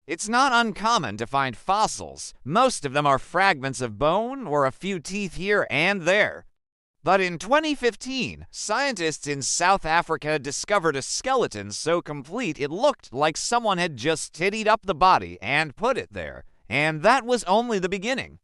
It's not uncommon to find fossils. Most of them are fragments of bone or a few teeth here and there. But in 2015, scientists in South Africa discovered a skeleton so complete it looked like someone had just tittied up the body and put it there. And that was only the beginning.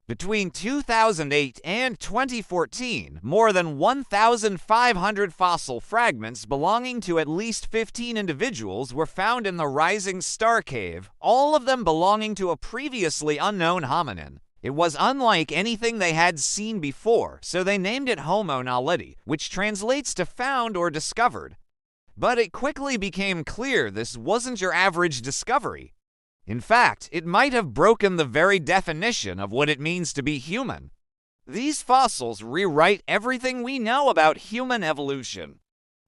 Between 2008 and 2014, more than 1,500 fossil fragments belonging to at least 15 individuals were found in the Rising Star Cave, all of them belonging to a previously unknown hominin. It was unlike anything they had seen before, so they named it Homo naledi, which translates to found or discovered. But it quickly became clear this wasn't your average discovery. In fact, it might have broken the very definition of what it means to be human. These fossils rewrite everything we know about human evolution.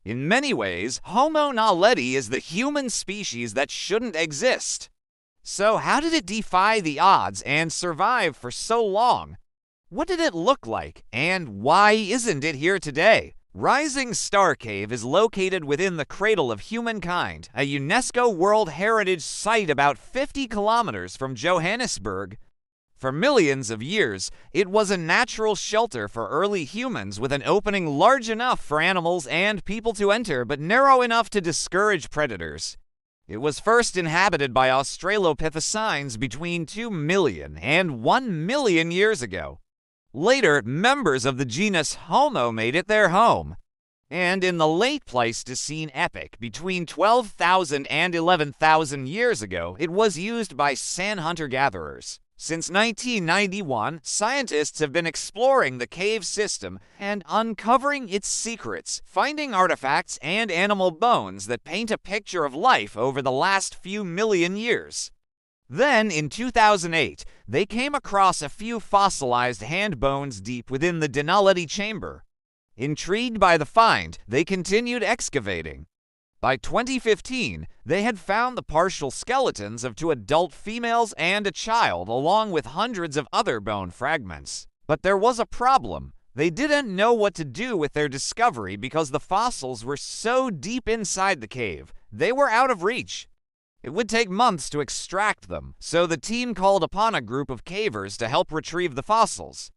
In many ways, Homo naledi is the human species that shouldn't exist. So how did it defy the odds and survive for so long? What did it look like, and why isn't it here today? Rising Star Cave is located within the cradle of humankind, a UNESCO World Heritage Site about 50 kilometers from Johannesburg. For millions of years, it was a natural shelter for early humans with an opening large enough for animals and people to enter but narrow enough to discourage predators. It was first inhabited by Australopithecines between 2 million and 1 million years ago. Later, members of the genus Homo made it their home. And in the late Pleistocene epoch, between 12,000 and 11,000 years ago, it was used by sand hunter-gatherers. Since 1991, scientists have been exploring the cave system and uncovering its secrets, finding artifacts and animal bones that paint a picture of life over the last few million years. Then, in 2008, they came across a few fossilized hand bones deep within the naledi chamber. Intrigued by the find, they continued excavating. By 2015, they had found the partial skeletons of 2 adult females and a child, along with hundreds of other bone fragments. But there was a problem. They didn't know what to do with their discovery because the fossils were so deep inside the cave. They were out of reach. It would take months to extract them, so the team called upon a group of cavers to help retrieve the fossils.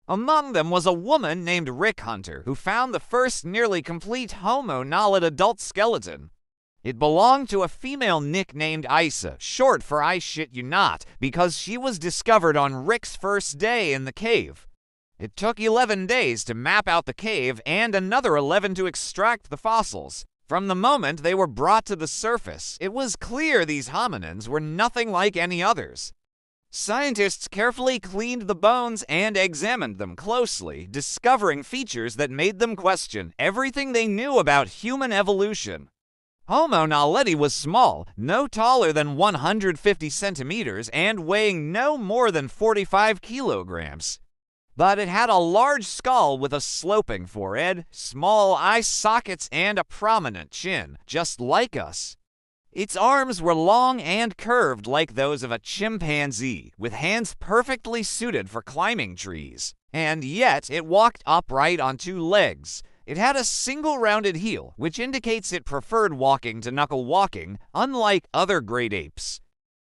Among them was a woman named Rick Hunter, who found the first nearly complete Homo naledi adult skeleton. It belonged to a female nicknamed Isa, short for I shit you not, because she was discovered on Rick's first day in the cave. It took 11 days to map out the cave and another 11 to extract the fossils. From the moment they were brought to the surface, it was clear these hominins were nothing like any others. Scientists carefully cleaned the bones and examined them closely, discovering features that made them question everything they knew about human evolution. Homo naledi was small, no taller than 150 centimeters and weighing no more than 45 kilograms. But it had a large skull with a sloping forehead, small eye sockets, and a prominent chin, just like us. Its arms were long and curved like those of a chimpanzee, with hands perfectly suited for climbing trees. And yet it walked upright on 2 legs. It had a single rounded heel, which indicates it preferred walking to knuckle walking, unlike other great apes.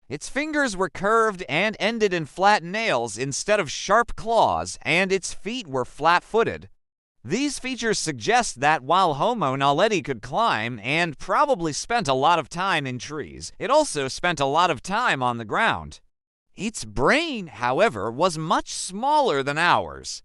Its fingers were curved and ended in flat nails instead of sharp claws, and its feet were flat-footed. These features suggest that while Homo naledi could climb and probably spent a lot of time in trees, it also spent a lot of time on the ground. Its brain, however, was much smaller than ours.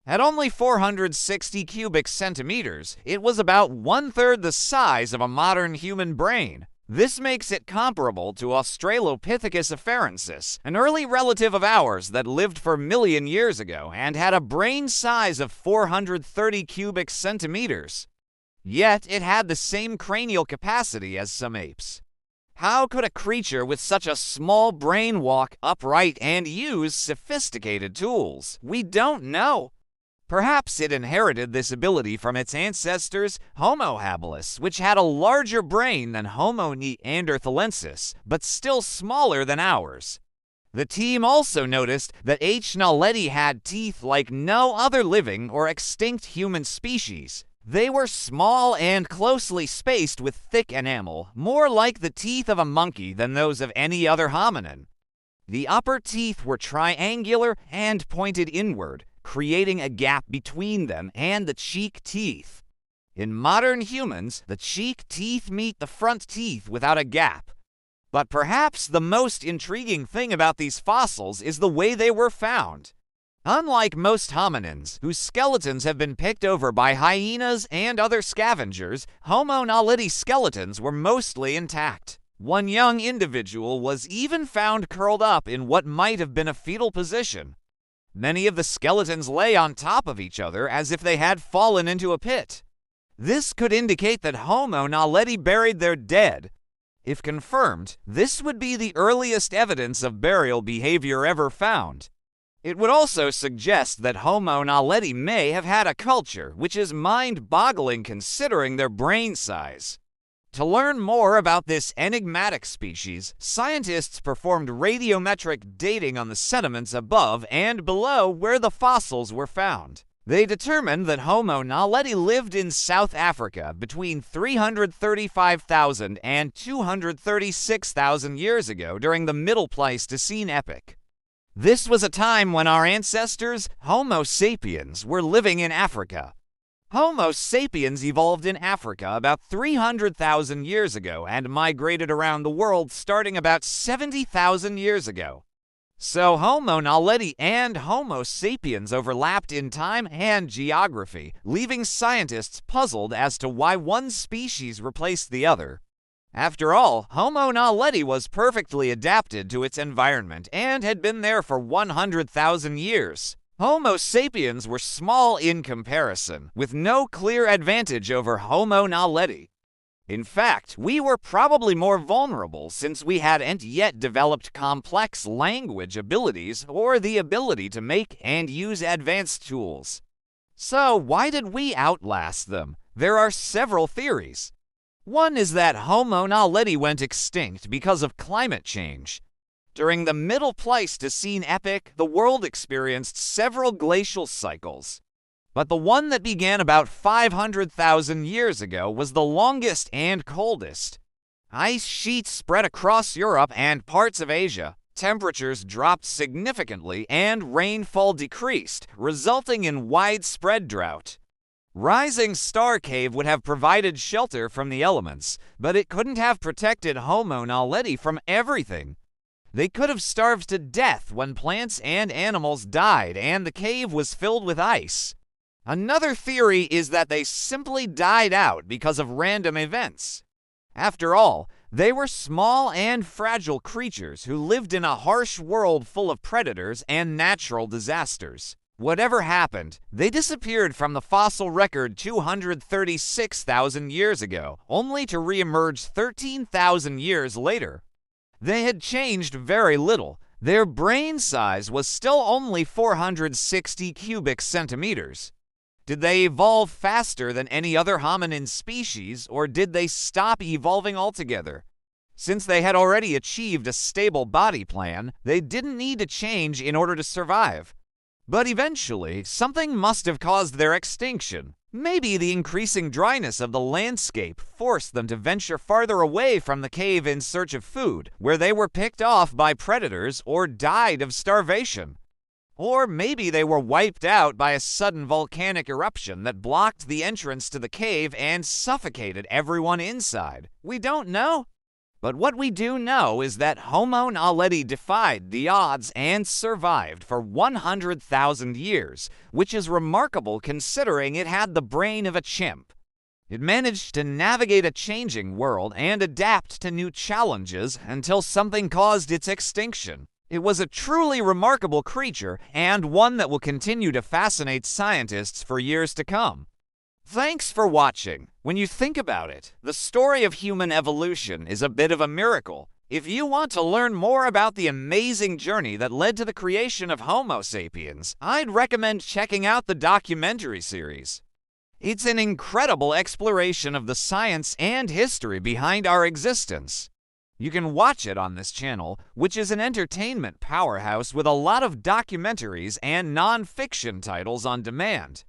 At only 460 cubic centimeters, it was about 1/3 the size of a modern human brain. This makes it comparable to Australopithecus afarensis, an early relative of ours that lived for a million years ago and had a brain size of 430 cubic centimeters. Yet it had the same cranial capacity as some apes. How could a creature with such a small brain walk upright and use sophisticated tools? We don't know. Perhaps it inherited this ability from its ancestors Homo habilis, which had a larger brain than Homo neanderthalensis, but still smaller than ours. The team also noticed that H. naledi had teeth like no other living or extinct human species. They were small and closely spaced with thick enamel, more like the teeth of a monkey than those of any other hominin. The upper teeth were triangular and pointed inward, creating a gap between them and the cheek teeth. In modern humans, the cheek teeth meet the front teeth without a gap. But perhaps the most intriguing thing about these fossils is the way they were found. Unlike most hominins, whose skeletons have been picked over by hyenas and other scavengers, Homo naledi skeletons were mostly intact. One young individual was even found curled up in what might have been a fetal position. Many of the skeletons lay on top of each other as if they had fallen into a pit. This could indicate that Homo naledi buried their dead. If confirmed, this would be the earliest evidence of burial behavior ever found. It would also suggest that Homo naledi may have had a culture, which is mind-boggling considering their brain size. To learn more about this enigmatic species, scientists performed radiometric dating on the sediments above and below where the fossils were found. They determined that Homo naledi lived in South Africa between 335,000 and 236,000 years ago during the Middle Pleistocene epoch. This was a time when our ancestors, Homo sapiens, were living in Africa. Homo sapiens evolved in Africa about 300,000 years ago and migrated around the world starting about 70,000 years ago. So Homo naledi and Homo sapiens overlapped in time and geography, leaving scientists puzzled as to why one species replaced the other. After all, Homo naledi was perfectly adapted to its environment and had been there for 100,000 years. Homo sapiens were small in comparison, with no clear advantage over Homo naledi. In fact, we were probably more vulnerable since we hadn't yet developed complex language abilities or the ability to make and use advanced tools. So, why did we outlast them? There are several theories. One is that Homo naledi went extinct because of climate change. During the Middle Pleistocene epoch, the world experienced several glacial cycles. But the one that began about 500,000 years ago was the longest and coldest. Ice sheets spread across Europe and parts of Asia. Temperatures dropped significantly and rainfall decreased, resulting in widespread drought. Rising Star Cave would have provided shelter from the elements, but it couldn't have protected Homo naledi from everything. They could have starved to death when plants and animals died and the cave was filled with ice. Another theory is that they simply died out because of random events. After all, they were small and fragile creatures who lived in a harsh world full of predators and natural disasters. Whatever happened, they disappeared from the fossil record 236,000 years ago, only to reemerge 13,000 years later. They had changed very little. Their brain size was still only 460 cubic centimeters. Did they evolve faster than any other hominin species, or did they stop evolving altogether? Since they had already achieved a stable body plan, they didn't need to change in order to survive. But eventually, something must have caused their extinction. Maybe the increasing dryness of the landscape forced them to venture farther away from the cave in search of food, where they were picked off by predators or died of starvation. Or maybe they were wiped out by a sudden volcanic eruption that blocked the entrance to the cave and suffocated everyone inside. We don't know. But what we do know is that Homo naledi defied the odds and survived for 100,000 years, which is remarkable considering it had the brain of a chimp. It managed to navigate a changing world and adapt to new challenges until something caused its extinction. It was a truly remarkable creature and one that will continue to fascinate scientists for years to come. Thanks for watching. When you think about it, the story of human evolution is a bit of a miracle. If you want to learn more about the amazing journey that led to the creation of Homo sapiens, I'd recommend checking out the documentary series. It's an incredible exploration of the science and history behind our existence. You can watch it on this channel, which is an entertainment powerhouse with a lot of documentaries and non-fiction titles on demand.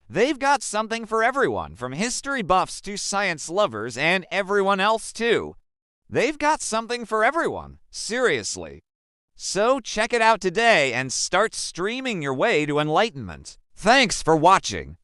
They've got something for everyone, from history buffs to science lovers and everyone else too. They've got something for everyone, seriously. So check it out today and start streaming your way to enlightenment. Thanks for watching.